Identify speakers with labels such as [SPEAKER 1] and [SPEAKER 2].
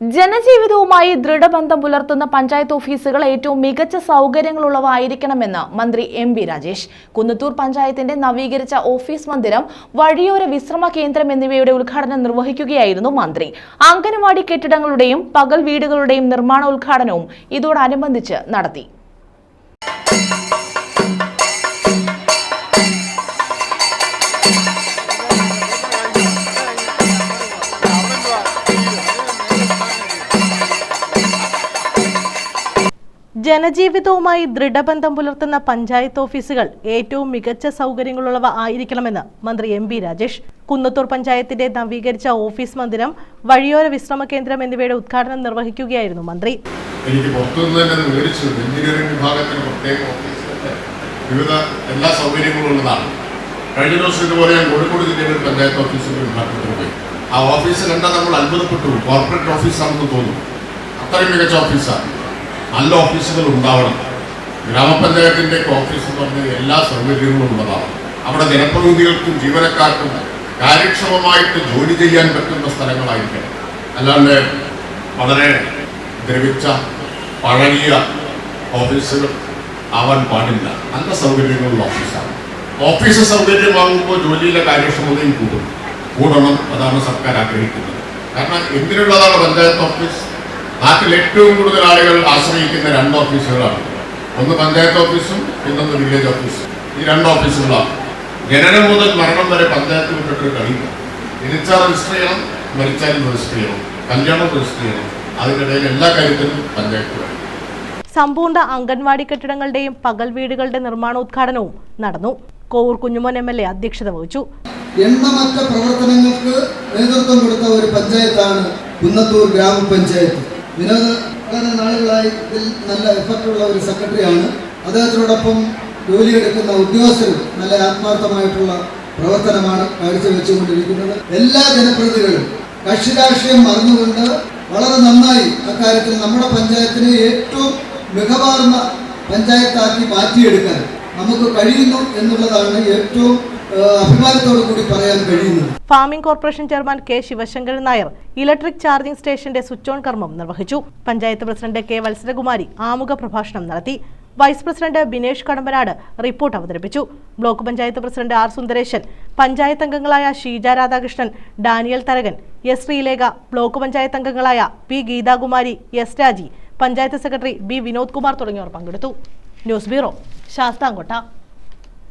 [SPEAKER 1] ജനജീവിതവുമായി ദൃഢബന്ധം പുലർത്തുന്ന പഞ്ചായത്ത് ഓഫീസുകൾ ഏറ്റവും മികച്ച സൗകര്യങ്ങളുള്ളവ ആയിരിക്കണമെന്ന് മന്ത്രി എം.ബി. രാജേഷ് കുന്നത്തൂർ പഞ്ചായത്തിന്റെ നവീകരിച്ച ഓഫീസ് മന്ദിരം, വഴിയോര വിശ്രമ കേന്ദ്രം എന്നിവയുടെ ഉദ്ഘാടനം നിർവഹിക്കുകയായിരുന്നു മന്ത്രി. അംഗനവാടി കെട്ടിടങ്ങളുടെയും പകൽ വീടുകളുടെയും നിർമ്മാണ ഉദ്ഘാടനവും ഇതോടനുബന്ധിച്ച് നടത്തി. ജനജീവിതവുമായി ദൃഢബന്ധം പുലർത്തുന്ന പഞ്ചായത്ത് ഓഫീസുകൾ ഏറ്റവും മികച്ച സൗകര്യങ്ങളുള്ളവ ആയിരിക്കണമെന്ന് മന്ത്രി എം.ബി. രാജേഷ് കുന്നത്തൂർ പഞ്ചായത്തിന്റെ നവീകരിച്ച ഓഫീസ് മന്ദിരം, വഴിയോര വിശ്രമ കേന്ദ്രം എന്നിവയുടെ ഉദ്ഘാടനം നിർവഹിക്കുകയായിരുന്നു മന്ത്രി.
[SPEAKER 2] എല്ലാ സൗകര്യങ്ങളുള്ളതാണ്. കഴിഞ്ഞ ദിവസം ഇതുപോലെ ഞാൻ കോഴിക്കോട് ജില്ലയിൽ പഞ്ചായത്ത് ഓഫീസിൽ ഉദ്ഘാടനത്തിന് പോയി. ആ ഓഫീസ് കണ്ടാൽ നമ്മൾ അത്ഭുതപ്പെട്ടു. കോർപ്പറേറ്റ് ഓഫീസാണെന്ന് തോന്നും. അത്രയും മികച്ച ഓഫീസാണ്. നല്ല ഓഫീസുകൾ ഉണ്ടാവണം. ഗ്രാമപഞ്ചായത്തിന്റെ ഓഫീസ് എന്ന് പറഞ്ഞാൽ എല്ലാ സൗകര്യങ്ങളും ഉള്ളതാണ്. അവിടെ ജനപ്രതിനിധികൾക്കും ജീവനക്കാർക്കും കാര്യക്ഷമമായിട്ട് ജോലി ചെയ്യാൻ പറ്റുന്ന സ്ഥലങ്ങളായിരിക്കണം. അല്ലാണ്ട് വളരെ ദ്രവിച്ച പഴകിയ ഓഫീസുകൾ ആവാൻ പാടില്ല. നല്ല സൗകര്യങ്ങളുള്ള ഓഫീസാണ്. ഓഫീസ് സൗകര്യമാകുമ്പോൾ ജോലിയിലെ കാര്യക്ഷമതയും കൂടണം. അതാണ് സർക്കാർ ആഗ്രഹിക്കുന്നത്. കാരണം എന്തിനുള്ളതാണ് പഞ്ചായത്ത് ഓഫീസ്? നാട്ടിൽ ഏറ്റവും കൂടുതൽ ആളുകൾ ആശ്രയിക്കുന്ന രണ്ട് ഓഫീസുകളാണ്. ഒന്ന് പഞ്ചായത്ത് ഓഫീസും പിന്നൊന്ന് വില്ലേജ് ഓഫീസും. ഈ രണ്ട് ഓഫീസുകളാണ്. ജനനം മുതൽ മരണം വരെ പഞ്ചായത്ത് വിട്ടിട്ട് കഴിയില്ല. ജനിച്ചാൽ രജിസ്റ്റർ ചെയ്യണം, മരിച്ചാലും രജിസ്റ്റർ ചെയ്യണം, കല്യാണം രജിസ്റ്റർ ചെയ്യണം. അതിനിടയിൽ എല്ലാ കാര്യത്തിലും പഞ്ചായത്ത് വേണം.
[SPEAKER 1] സമ്പൂർണ്ണ അംഗൻവാടി കെട്ടിടങ്ങളുടെയും പകൽ വീടുകളുടെ നിർമ്മാണോദ്ഘാടനവും നടന്നു. കോവൂർ കുഞ്ഞുമോൻ എം.എൽ.എ. അധ്യക്ഷത വഹിച്ചു.
[SPEAKER 3] എണ്ണമറ്റ പ്രവർത്തനങ്ങൾക്ക് നേതൃത്വം കൊടുത്ത ഒരു പഞ്ചായത്താണ് കുന്നത്തൂർ ഗ്രാമപഞ്ചായത്ത്. നിരവധി നാളുകളായി ഇതിൽ നല്ല എഫർട്ടുള്ള ഒരു സെക്രട്ടറിയാണ്. അദ്ദേഹത്തിനോടൊപ്പം ജോലിയെടുക്കുന്ന ഉദ്യോഗസ്ഥരും നല്ല ആത്മാർത്ഥമായിട്ടുള്ള പ്രവർത്തനമാണ് കാഴ്ചവെച്ചുകൊണ്ടിരിക്കുന്നത്. എല്ലാ ജനപ്രതിനിധികളും കക്ഷി രാഷ്ട്രീയം മറന്നുകൊണ്ട് വളരെ നന്നായി അക്കാര്യത്തിൽ നമ്മുടെ പഞ്ചായത്തിനെ ഏറ്റവും മികവാർന്ന പഞ്ചായത്താക്കി മാറ്റിയെടുക്കാൻ നമുക്ക് കഴിയുന്നു എന്നുള്ളതാണ് ഏറ്റവും അഭിമാനത്തോടു കൂടി പറയാൻ കഴിയുന്നത്.
[SPEAKER 1] Farming corporation chairman K. Sivasankaran Nair electric charging സ്റ്റേഷന്റെ സ്വിച്ച് ഓൺ കർമ്മം നിർവഹിച്ചു. Panchayat president K. വത്സരകുമാരി ആമുഖ പ്രഭാഷണം നടത്തി. Vice president Binesh Kadampanad report അവതരിപ്പിച്ചു. Block panchayat president R. Sundaresan, panchayat അംഗങ്ങളായ Sheeja Radhakrishnan, Daniel Tharakan, S. Sreelekha, block panchayat അംഗങ്ങളായ P. Geethakumari, S. Raji, panchayat secretary B. Vinod Kumar തുടങ്ങിയവർ പങ്കെടുത്തു. News bureau, Sasthamkotta.